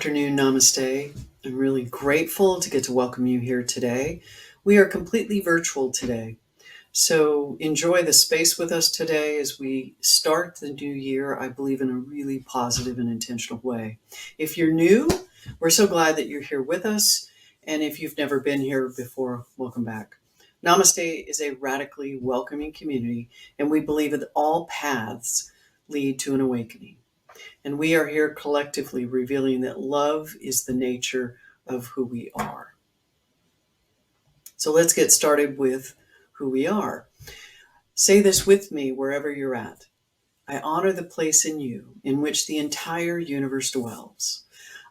afternoon, namaste. I'm really grateful to get to welcome you here today. We are completely virtual today, so enjoy the space with us today as we start the new year, I believe, in a really positive and intentional way. If you're new, we're so glad that you're here with us, and if you've never been here before, welcome back. Namaste is a radically welcoming community, and we believe that all paths lead to an awakening. And we are here collectively revealing that love is the nature of who we are. So let's get started with who we are. Say this with me wherever you're at. I honor the place in you in which the entire universe dwells.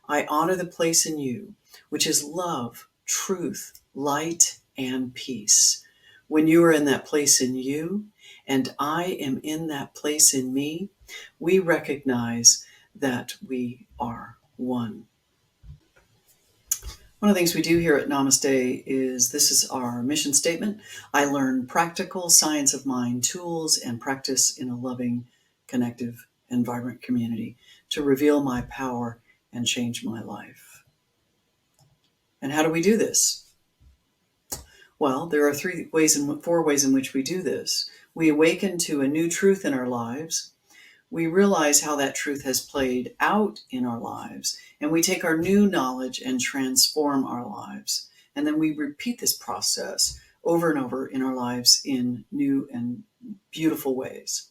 I honor the place in you which is love, truth, light, and peace. When you are in that place in you, and I am in that place in me, we recognize that we are one. One of the things we do here at Namaste is this is our mission statement. I learn practical science of mind tools and practice in a loving, connective, and vibrant community to reveal my power and change my life. And how do we do this? Well, there are four ways in which we do this. We awaken to a new truth in our lives. We realize how that truth has played out in our lives, and we take our new knowledge and transform our lives. And then we repeat this process over and over in our lives in new and beautiful ways.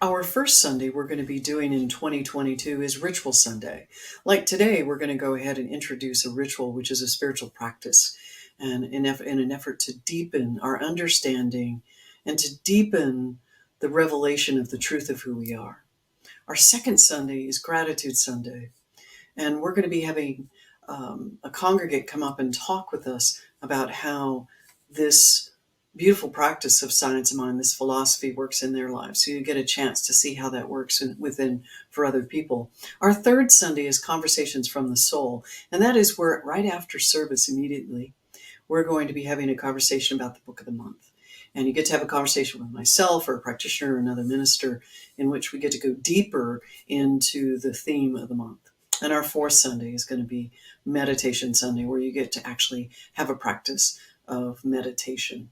Our first Sunday we're going to be doing in 2022 is Ritual Sunday. Like today, we're going to go ahead and introduce a ritual, which is a spiritual practice, and in an effort to deepen our understanding and to deepen the revelation of the truth of who we are. Our second Sunday is Gratitude Sunday, and we're going to be having a congregate come up and talk with us about how this beautiful practice of science of mind, this philosophy, works in their lives. So you get a chance to see how that works within for other people. Our third Sunday is Conversations from the Soul, and that is where right after service immediately, we're going to be having a conversation about the book of the month. And you get to have a conversation with myself or a practitioner or another minister in which we get to go deeper into the theme of the month. And our fourth Sunday is going to be Meditation Sunday, where you get to actually have a practice of meditation.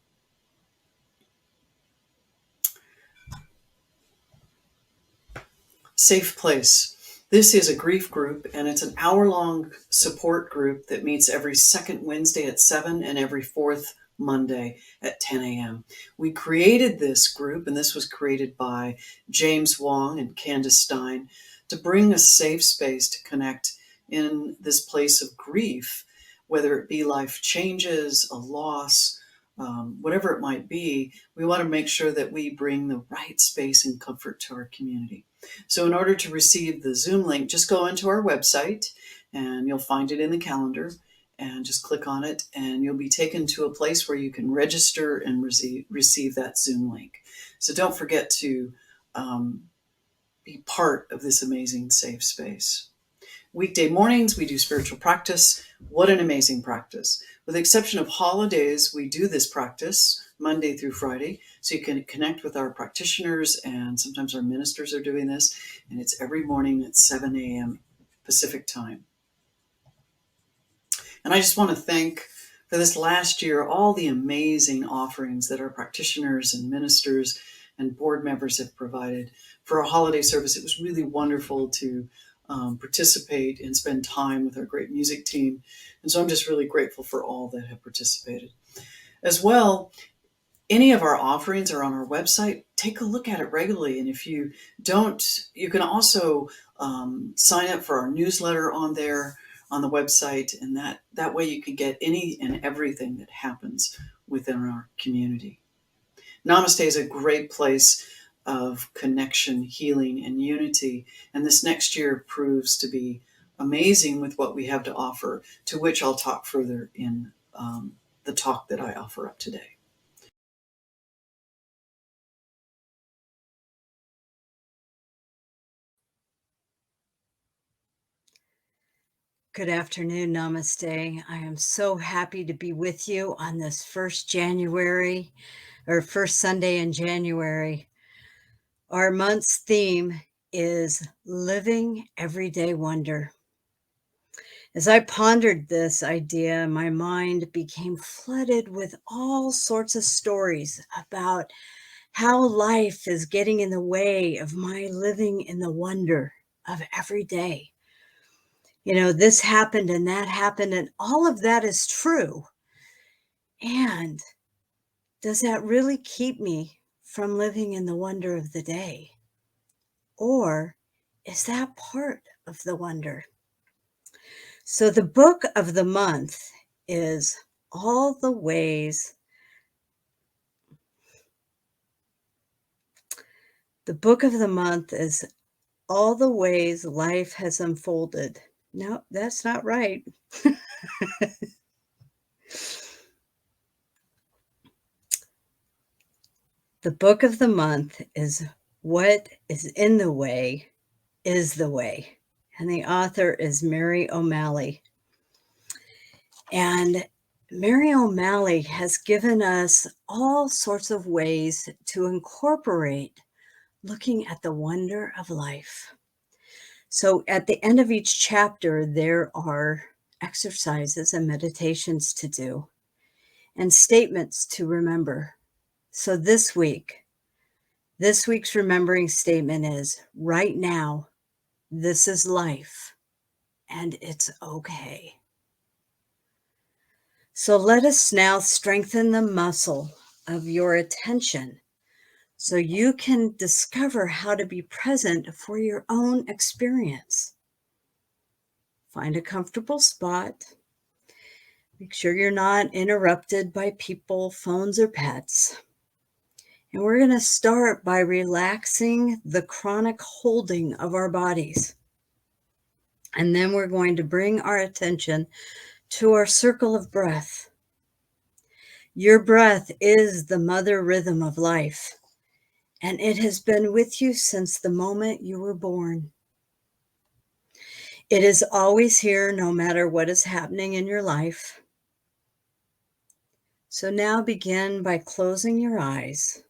Safe Place. This is a grief group, and it's an hour-long support group that meets every second Wednesday at 7 and every fourth Monday at 10 a.m. We created this group, and this was created by James Wong and Candace Stein, to bring a safe space to connect in this place of grief, whether it be life changes, a loss, whatever it might be. We want to make sure that we bring the right space and comfort to our community. So in order to receive the Zoom link, just go into our website and you'll find it in the calendar, and just click on it and you'll be taken to a place where you can register and receive that Zoom link. So don't forget to be part of this amazing safe space. Weekday mornings, we do spiritual practice. What an amazing practice. With the exception of holidays, we do this practice Monday through Friday. So you can connect with our practitioners, and sometimes our ministers are doing this. And it's every morning at 7 a.m. Pacific time. And I just want to thank, for this last year, all the amazing offerings that our practitioners and ministers and board members have provided for our holiday service. It was really wonderful to participate and spend time with our great music team. And so I'm just really grateful for all that have participated. As well, any of our offerings are on our website. Take a look at it regularly. And if you don't, you can also sign up for our newsletter on there on the website. And that way you can get any and everything that happens within our community. Namaste is a great place of connection, healing, and unity. And this next year proves to be amazing with what we have to offer, to which I'll talk further in the talk that I offer up today. Good afternoon, Namaste. I am so happy to be with you on this first Sunday in January. Our month's theme is living everyday wonder. As I pondered this idea, my mind became flooded with all sorts of stories about how life is getting in the way of my living in the wonder of every day. This happened and that happened, and all of that is true. And does that really keep me from living in the wonder of the day? Or is that part of the wonder? So the book of the month is all the ways. The book of the month is all the ways life has unfolded. No, that's not right. The book of the month is What is in the Way is the Way. And the author is Mary O'Malley. And Mary O'Malley has given us all sorts of ways to incorporate looking at the wonder of life. So at the end of each chapter, there are exercises and meditations to do and statements to remember. So this week's remembering statement is right now, this is life and it's okay. So let us now strengthen the muscle of your attention so you can discover how to be present for your own experience. Find a comfortable spot. Make sure you're not interrupted by people, phones, or pets. And we're going to start by relaxing the chronic holding of our bodies. And then we're going to bring our attention to our circle of breath. Your breath is the mother rhythm of life, and it has been with you since the moment you were born. It is always here, no matter what is happening in your life. So now begin by closing your eyes.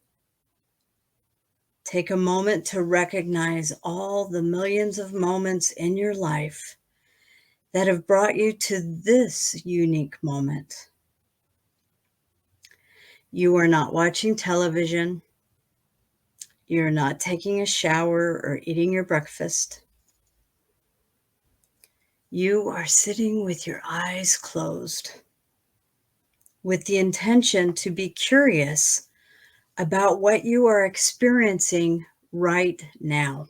Take a moment to recognize all the millions of moments in your life that have brought you to this unique moment. You are not watching television. You're not taking a shower or eating your breakfast. You are sitting with your eyes closed, with the intention to be curious about what you are experiencing right now.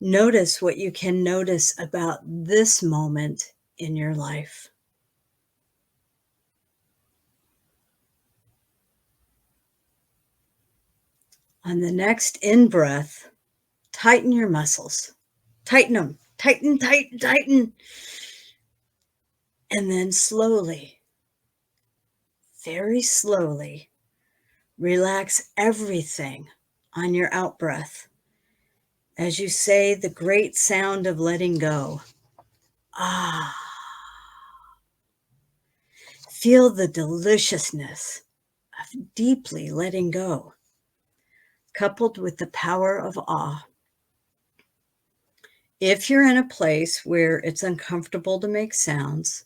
Notice what you can notice about this moment in your life. On the next in-breath, tighten your muscles. Tighten them. Tighten, tighten, tighten. And then slowly, very slowly, relax everything on your out-breath as you say the great sound of letting go. Ah. Feel the deliciousness of deeply letting go, coupled with the power of awe. If you're in a place where it's uncomfortable to make sounds,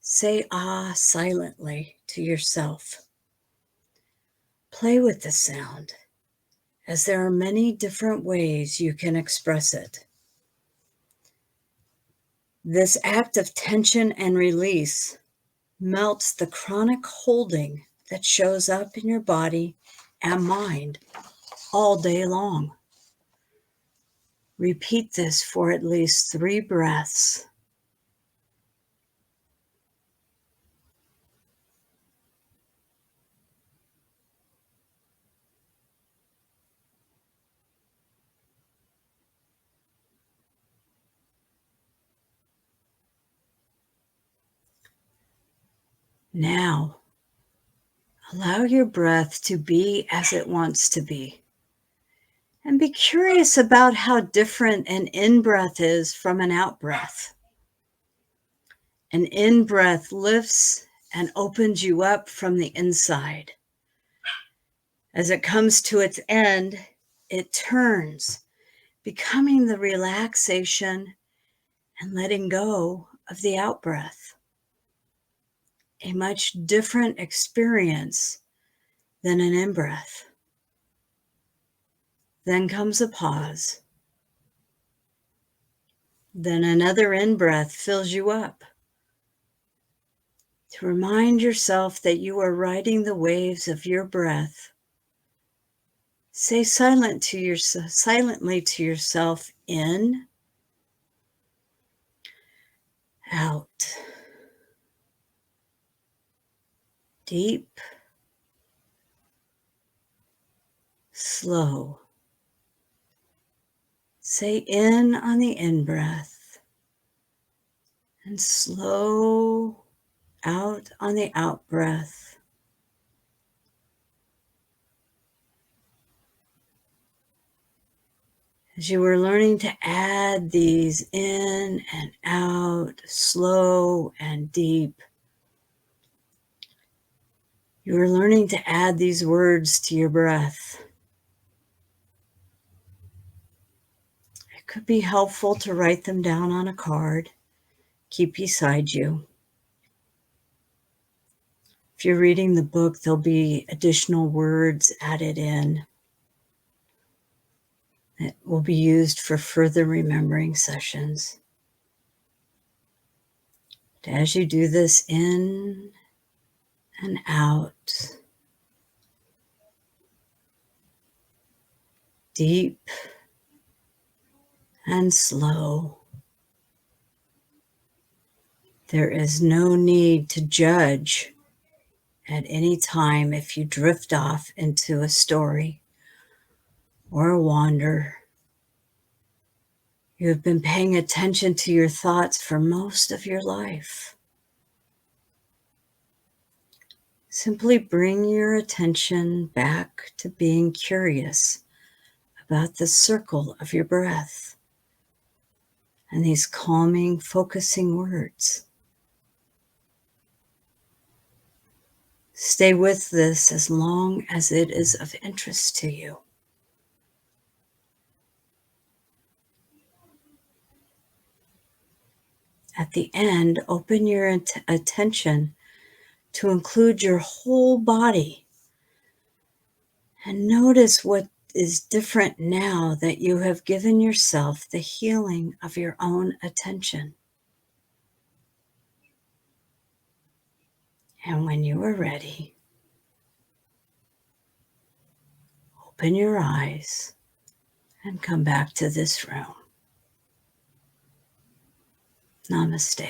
say ah silently to yourself. Play with the sound, as there are many different ways you can express it. This act of tension and release melts the chronic holding that shows up in your body and mind all day long. Repeat this for at least 3 breaths. Now, allow your breath to be as it wants to be. And be curious about how different an in-breath is from an out-breath. An in-breath lifts and opens you up from the inside. As it comes to its end, it turns becoming the relaxation and letting go of the out-breath. A much different experience than an in-breath. Then comes a pause. Then another in-breath fills you up. To remind yourself that you are riding the waves of your breath, say silently to yourself, in, out, deep, slow. Say in on the in-breath and slow out on the out-breath. As you are learning to add these in and out, slow and deep, you are learning to add these words to your breath. It could be helpful to write them down on a card, keep beside you. If you're reading the book, there'll be additional words added in that will be used for further remembering sessions. But as you do this in and out, deep and slow, there is no need to judge at any time if you drift off into a story or a wander. You have been paying attention to your thoughts for most of your life. Simply bring your attention back to being curious about the circle of your breath and these calming, focusing words. Stay with this as long as it is of interest to you. At the end, open your attention to include your whole body and notice what is different now that you have given yourself the healing of your own attention. And when you are ready, open your eyes and come back to this room. Namaste.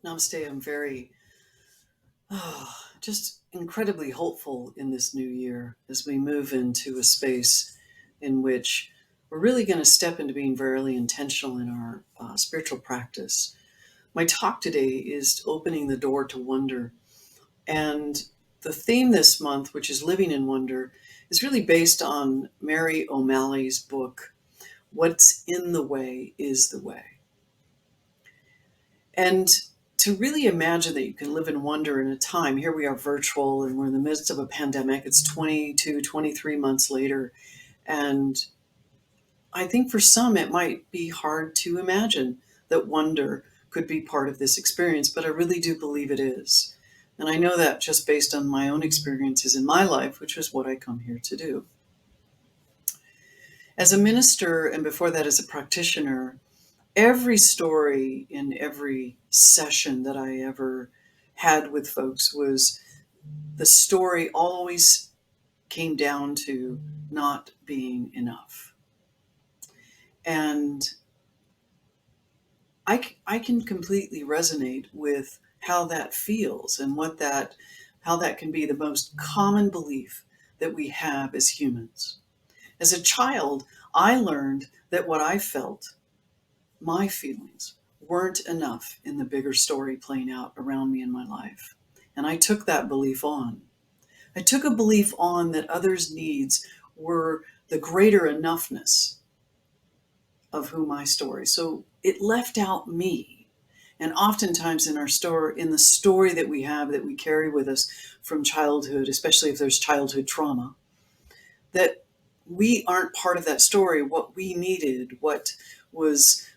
Namaste. I'm very, just incredibly hopeful in this new year as we move into a space in which we're really going to step into being very intentional in our spiritual practice. My talk today is opening the door to wonder. And the theme this month, which is living in wonder, is really based on Mary O'Malley's book, What's in the Way is the Way. And to really imagine that you can live in wonder in a time, here we are virtual and we're in the midst of a pandemic, it's 22, 23 months later. And I think for some, it might be hard to imagine that wonder could be part of this experience, but I really do believe it is. And I know that just based on my own experiences in my life, which is what I come here to do. As a minister, and before that as a practitioner, every story in every session that I ever had with folks was the story always came down to not being enough. And I can completely resonate with how that feels and how that can be the most common belief that we have as humans. As a child, I learned that what I felt, my feelings, weren't enough in the bigger story playing out around me in my life. And I took that belief on. I took a belief on that others' needs were the greater enoughness of who my story. So it left out me. And oftentimes in the story that we have, that we carry with us from childhood, especially if there's childhood trauma, that we aren't part of that story. What we needed,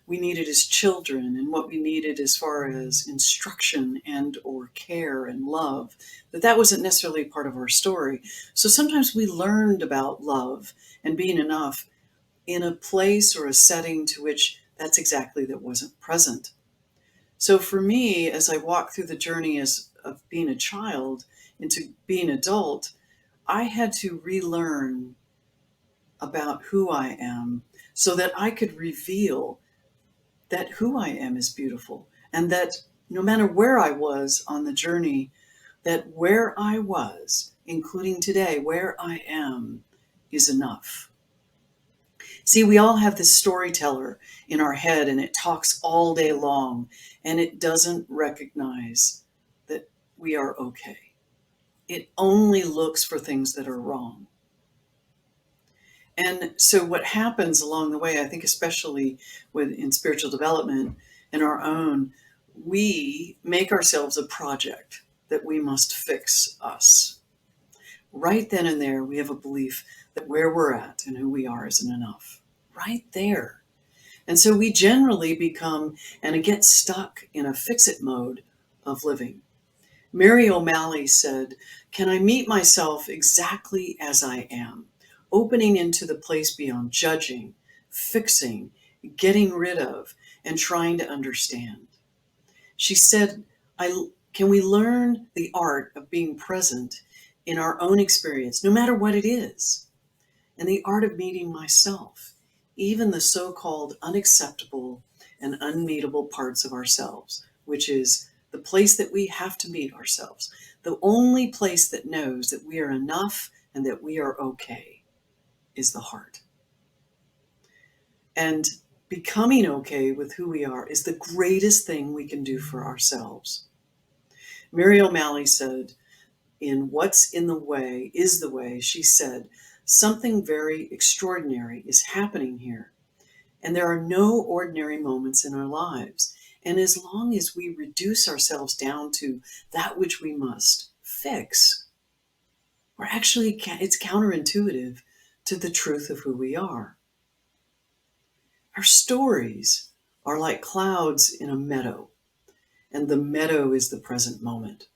we needed as children, and what we needed as far as instruction and or care and love, that wasn't necessarily part of our story. So sometimes we learned about love and being enough in a place or a setting to which that wasn't present. So for me, as I walk through the journey of being a child into being adult, I had to relearn about who I am so that I could reveal that who I am is beautiful, and that no matter where I was on the journey, that where I was, including today, where I am, is enough. See, we all have this storyteller in our head, and it talks all day long, and it doesn't recognize that we are okay. It only looks for things that are wrong. And so what happens along the way, I think especially in spiritual development and our own, we make ourselves a project that we must fix us. Right then and there, we have a belief that where we're at and who we are isn't enough. Right there. And so we generally become and get stuck in a fix-it mode of living. Mary O'Malley said, "Can I meet myself exactly as I am, opening into the place beyond judging, fixing, getting rid of, and trying to understand?" She said, can we learn the art of being present in our own experience, no matter what it is, and the art of meeting myself, even the so-called unacceptable and unmeetable parts of ourselves, which is the place that we have to meet ourselves. The only place that knows that we are enough and that we are okay is the heart. And becoming okay with who we are is the greatest thing we can do for ourselves. Mary O'Malley said, in What's in the Way is the Way, she said, "Something very extraordinary is happening here. And there are no ordinary moments in our lives. And as long as we reduce ourselves down to that which we must fix, it's counterintuitive to the truth of who we are. Our stories are like clouds in a meadow, and the meadow is the present moment.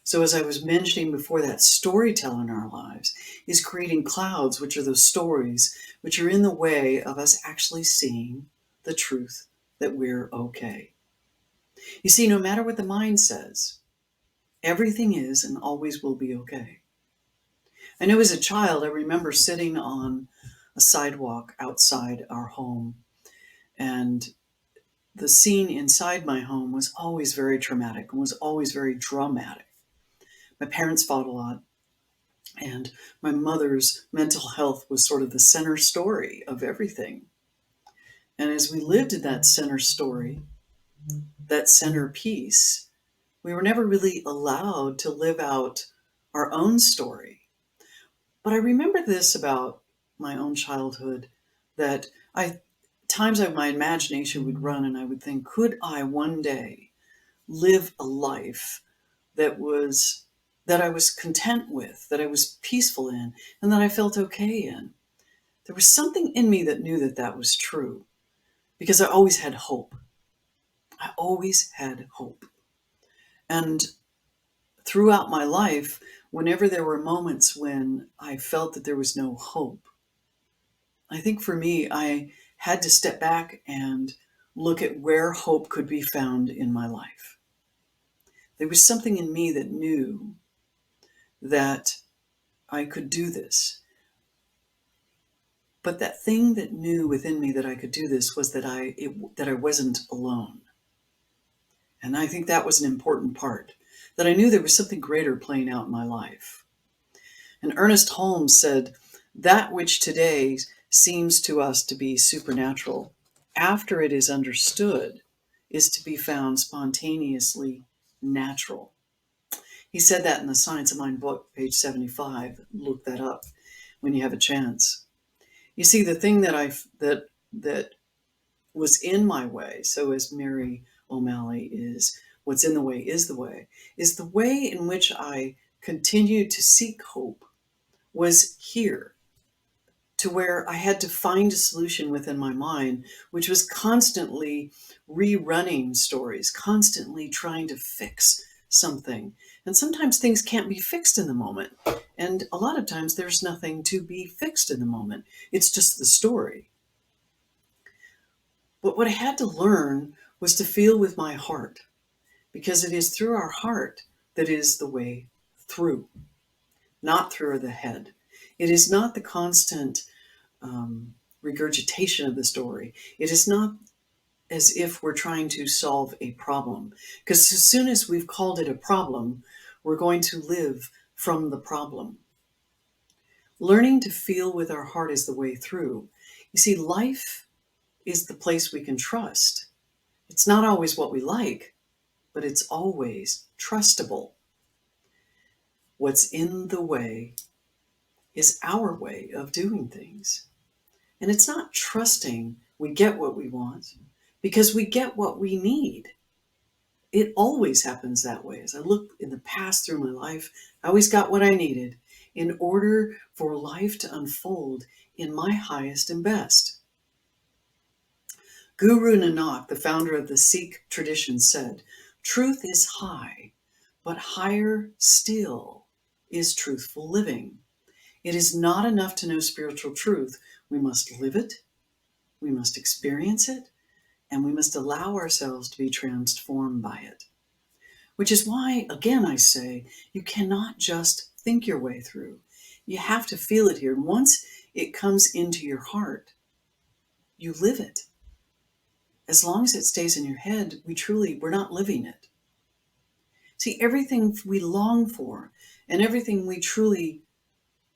So as I was mentioning before, that storytelling in our lives is creating clouds, which are those stories, which are in the way of us actually seeing the truth that we're okay. You see, no matter what the mind says, everything is and always will be okay. I know as a child, I remember sitting on a sidewalk outside our home, and the scene inside my home was always very traumatic and was always very dramatic. My parents fought a lot, and my mother's mental health was sort of the center story of everything. And as we lived in that center story, that center piece, we were never really allowed to live out our own story. But I remember this about my own childhood, that my imagination would run and I would think, could I one day live a life that I was content with, that I was peaceful in, and that I felt okay in? There was something in me that knew that that was true, because I always had hope. I always had hope. And throughout my life, whenever there were moments when I felt that there was no hope, I think for me, I had to step back and look at where hope could be found in my life. There was something in me that knew that I could do this. But that thing that knew within me that I could do this was that I wasn't alone. And I think that was an important part, that I knew there was something greater playing out in my life. And Ernest Holmes said, "That which today seems to us to be supernatural, after it is understood, is to be found spontaneously natural." He said that in the Science of Mind book, page 75. Look that up when you have a chance. You see, the thing that was in my way, so as Mary O'Malley is what's in the way is the way in which I continued to seek hope was here, to where I had to find a solution within my mind, which was constantly rerunning stories, constantly trying to fix something. And sometimes things can't be fixed in the moment. And a lot of times there's nothing to be fixed in the moment. It's just the story. But what I had to learn was to feel with my heart, because it is through our heart that is the way through, not through the head. It is not the constant regurgitation of the story. It is not as if we're trying to solve a problem, because as soon as we've called it a problem, we're going to live from the problem. Learning to feel with our heart is the way through. You see, life is the place we can trust. It's not always what we like, but it's always trustable. What's in the way is our way of doing things. And it's not trusting we get what we want, because we get what we need. It always happens that way. As I look in the past through my life, I always got what I needed in order for life to unfold in my highest and best. Guru Nanak, the founder of the Sikh tradition, said, "Truth is high, but higher still is truthful living." It is not enough to know spiritual truth. We must live it, we must experience it, and we must allow ourselves to be transformed by it. Which is why, again, I say, you cannot just think your way through. You have to feel it here. And once it comes into your heart, you live it. As long as it stays in your head, we're not living it. See, everything we long for and everything we truly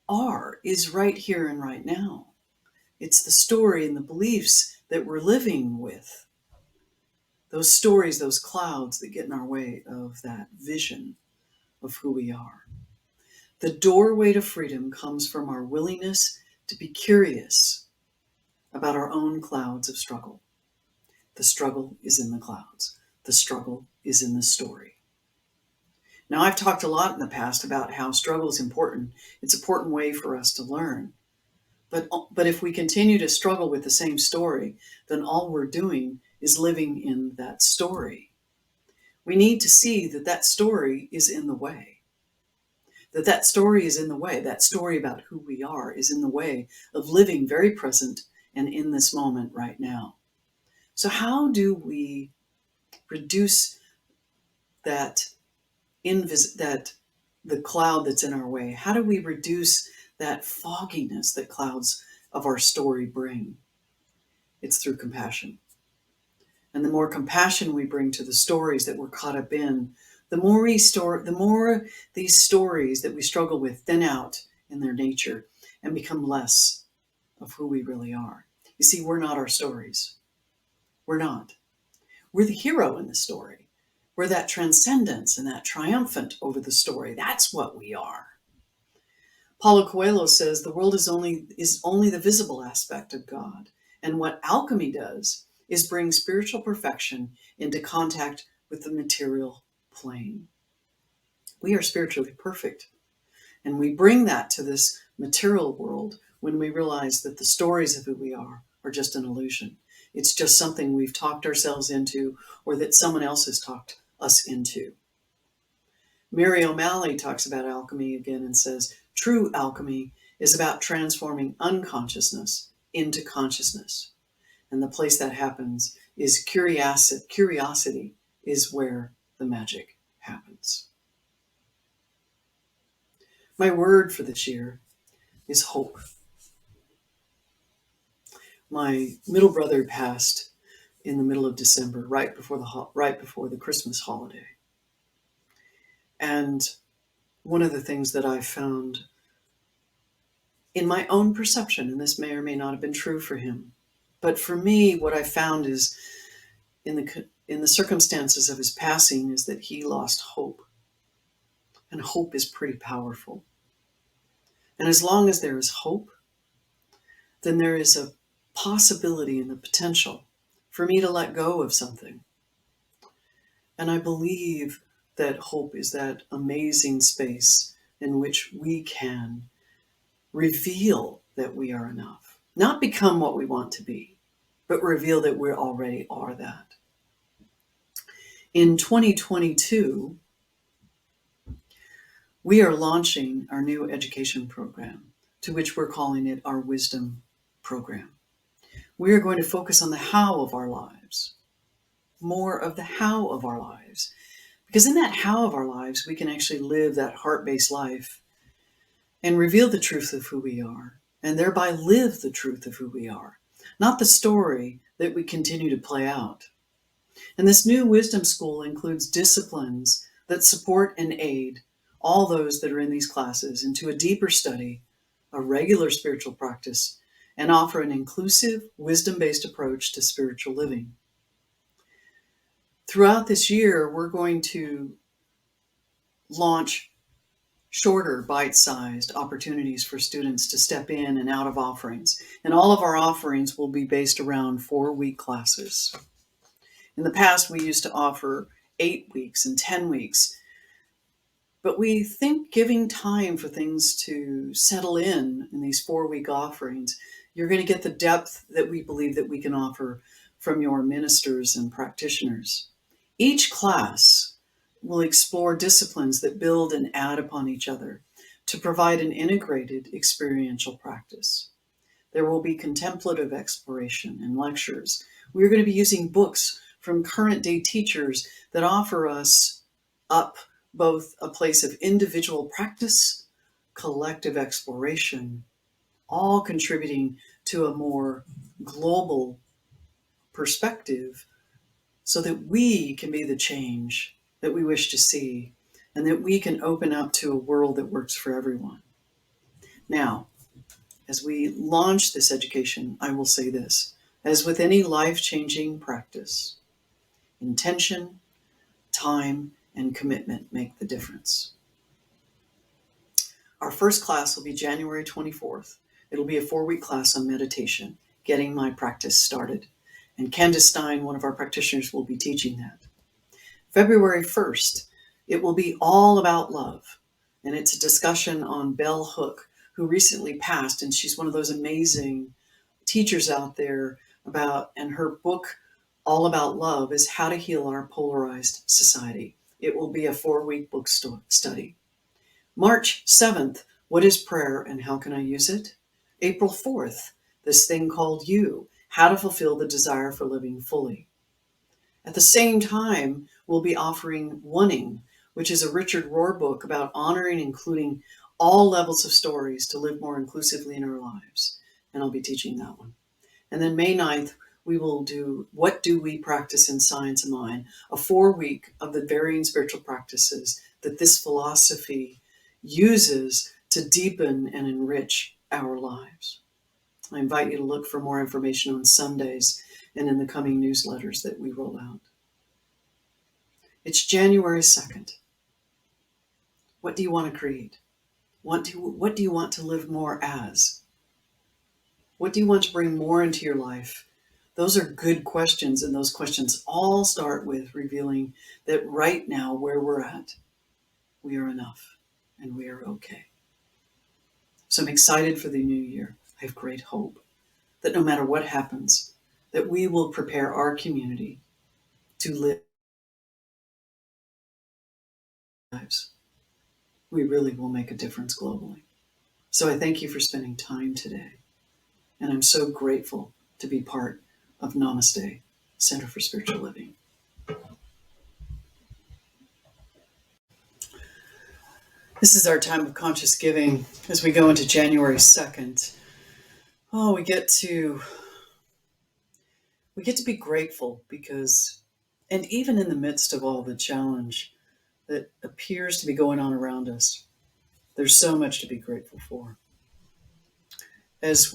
are is right here and right now. It's the story and the beliefs that we're living with. Those stories, those clouds that get in our way of that vision of who we are. The doorway to freedom comes from our willingness to be curious about our own clouds of struggle. The struggle is in the clouds. The struggle is in the story. Now, I've talked a lot in the past about how struggle is important. It's an important way for us to learn. But if we continue to struggle with the same story, then all we're doing is living in that story. We need to see that that story is in the way. That story is in the way. That story about who we are is in the way of living very present and in this moment right now. So how do we reduce that the cloud that's in our way? How do we reduce that fogginess that clouds of our story bring? It's through compassion. And the more compassion we bring to the stories that we're caught up in, the more these stories that we struggle with thin out in their nature and become less of who we really are. You see, we're not our stories. We're not. We're the hero in the story. We're that transcendence and that triumphant over the story. That's what we are. Paulo Coelho says the world is only the visible aspect of God. And what alchemy does is bring spiritual perfection into contact with the material plane. We are spiritually perfect. And we bring that to this material world when we realize that the stories of who we are just an illusion. It's just something we've talked ourselves into or that someone else has talked us into. Mary O'Malley talks about alchemy again and says, true alchemy is about transforming unconsciousness into consciousness. And the place that happens is curiosity. Curiosity is where the magic happens. My word for this year is hope. My middle brother passed in the middle of December, right before the Christmas holiday. And one of the things that I found in my own perception, and this may or may not have been true for him, but for me, what I found is in the circumstances of his passing is that he lost hope. And hope is pretty powerful. And as long as there is hope, then there is a possibility and the potential for me to let go of something And I believe that hope is that amazing space in which we can reveal that we are enough, not become what we want to be, but reveal that we already are that. In 2022, we are launching our new education program, to which we're calling it our Wisdom Program. We are going to focus on the how of our lives, more of the how of our lives. Because in that how of our lives, we can actually live that heart-based life and reveal the truth of who we are, and thereby live the truth of who we are, not the story that we continue to play out. And this new wisdom school includes disciplines that support and aid all those that are in these classes into a deeper study, a regular spiritual practice, and offer an inclusive, wisdom-based approach to spiritual living. Throughout this year, we're going to launch shorter, bite-sized opportunities for students to step in and out of offerings. And all of our offerings will be based around 4-week classes. In the past, we used to offer 8 weeks and 10 weeks, but we think giving time for things to settle in these 4-week offerings, you're going to get the depth that we believe that we can offer from your ministers and practitioners. Each class will explore disciplines that build and add upon each other to provide an integrated experiential practice. There will be contemplative exploration and lectures. We're going to be using books from current day teachers that offer us up both a place of individual practice, collective exploration, all contributing to a more global perspective so that we can be the change that we wish to see and that we can open up to a world that works for everyone. Now, as we launch this education, I will say this: as with any life-changing practice, intention, time, and commitment make the difference. Our first class will be January 24th. It'll be a 4-week class on meditation, getting my practice started. And Candace Stein, one of our practitioners, will be teaching that. February 1st, it will be all about love. And it's a discussion on Bell Hook, who recently passed, and she's one of those amazing teachers out there and her book, All About Love, is How to Heal Our Polarized Society. It will be a 4-week book study. March 7th, what is prayer and how can I use it? April 4th, this thing called you, how to fulfill the desire for living fully. At the same time, we'll be offering Oneing, which is a Richard Rohr book about honoring and including all levels of stories to live more inclusively in our lives. And I'll be teaching that one. And then May 9th, we will do What Do We Practice in Science of Mind, a 4-week of the varying spiritual practices that this philosophy uses to deepen and enrich our lives. I invite you to look for more information on Sundays and in the coming newsletters that we roll out. It's January 2nd. What do you want to create? What do you want to live more as? What do you want to bring more into your life? Those are good questions, and those questions all start with revealing that right now, where we're at, we are enough and we are okay. So I'm excited for the new year. I have great hope that no matter what happens, that we will prepare our community to live lives. We really will make a difference globally. So I thank you for spending time today. And I'm so grateful to be part of Namaste, Center for Spiritual Living. This is our time of conscious giving as we go into January 2nd. Oh, we get to be grateful because, and even in the midst of all the challenge that appears to be going on around us, there's so much to be grateful for. As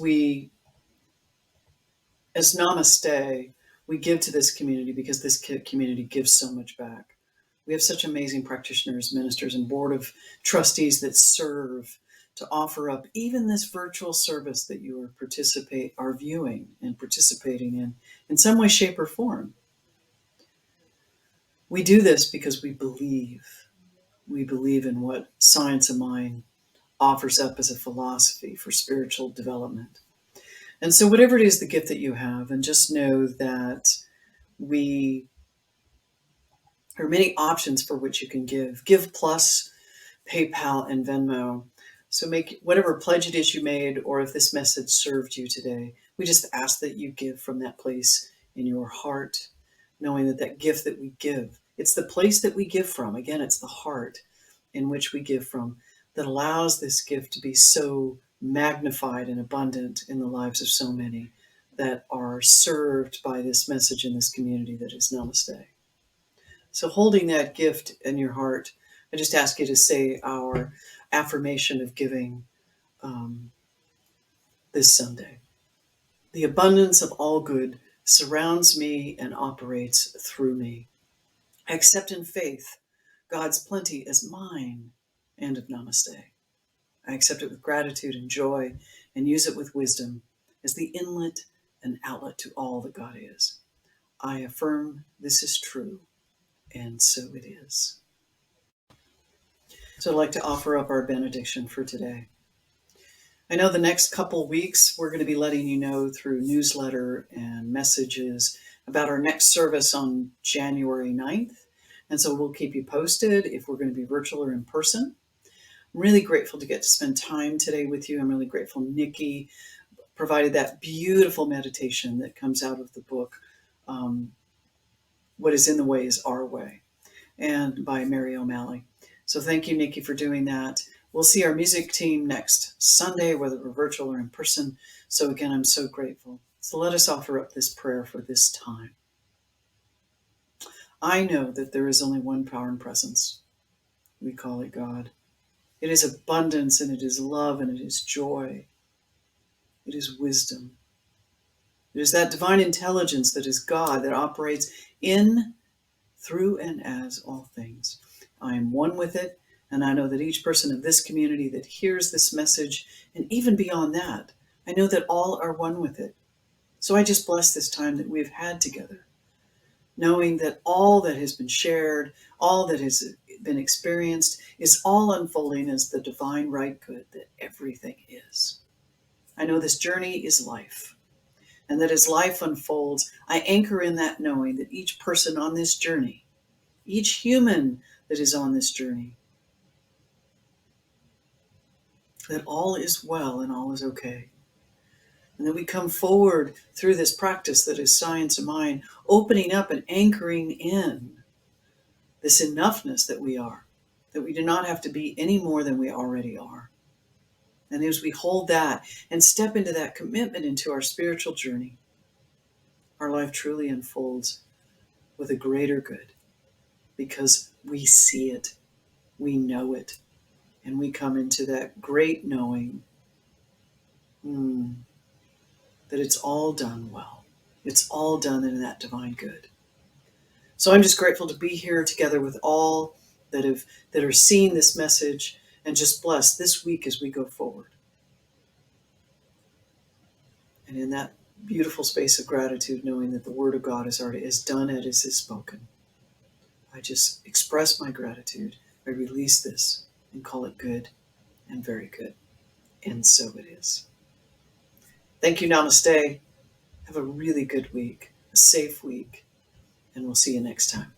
Namaste, we give to this community because this community gives so much back. We have such amazing practitioners, ministers, and board of trustees that serve to offer up even this virtual service that you are viewing and participating in some way, shape, or form. We do this because we believe. We believe in what Science of Mind offers up as a philosophy for spiritual development. And so, whatever it is, the gift that you have, and just know that we there are many options for which you can give. Give Plus, PayPal, and Venmo. So make whatever pledge it is you made, or if this message served you today, we just ask that you give from that place in your heart, knowing that that gift that we give, it's the place that we give from. Again, it's the heart in which we give from that allows this gift to be so magnified and abundant in the lives of so many that are served by this message in this community that is Namaste. So, holding that gift in your heart, I just ask you to say our affirmation of giving this Sunday. The abundance of all good surrounds me and operates through me. I accept in faith God's plenty as mine and of Namaste. I accept it with gratitude and joy and use it with wisdom as the inlet and outlet to all that God is. I affirm this is true, and so it is. So I'd like to offer up our benediction for today. I know the next couple weeks we're going to be letting you know through newsletter and messages about our next service on January 9th. And so we'll keep you posted if we're going to be virtual or in person. I'm really grateful to get to spend time today with you. I'm really grateful Nikki provided that beautiful meditation that comes out of the book, What is in the Way is Our Way, and by Mary O'Malley. So thank you, Nikki, for doing that. We'll see our music team next Sunday, whether we're virtual or in person. So again, I'm so grateful. So let us offer up this prayer for this time. I know that there is only one power and presence. We call it God. It is abundance, and it is love, and it is joy. It is wisdom. It is that divine intelligence that is God that operates in, through, and as all things. I am one with it, and I know that each person of this community that hears this message, and even beyond that, I know that all are one with it. So I just bless this time that we've had together, knowing that all that has been shared, all that has been experienced, is all unfolding as the divine right good that everything is. I know this journey is life, and that as life unfolds, I anchor in that knowing that each person on this journey, each human that is on this journey, that all is well and all is okay. And that we come forward through this practice that is Science of Mind, opening up and anchoring in this enoughness that we are, that we do not have to be any more than we already are. And as we hold that and step into that commitment into our spiritual journey, our life truly unfolds with a greater good because we see it, we know it, and we come into that great knowing that it's all done well. It's all done in that divine good. So I'm just grateful to be here together with all that are seeing this message, and just blessed this week as we go forward. And in that beautiful space of gratitude, knowing that the word of God is already as done as is spoken, I just express my gratitude. I release this and call it good and very good. And so it is. Thank you, Namaste. Have a really good week, a safe week, and we'll see you next time.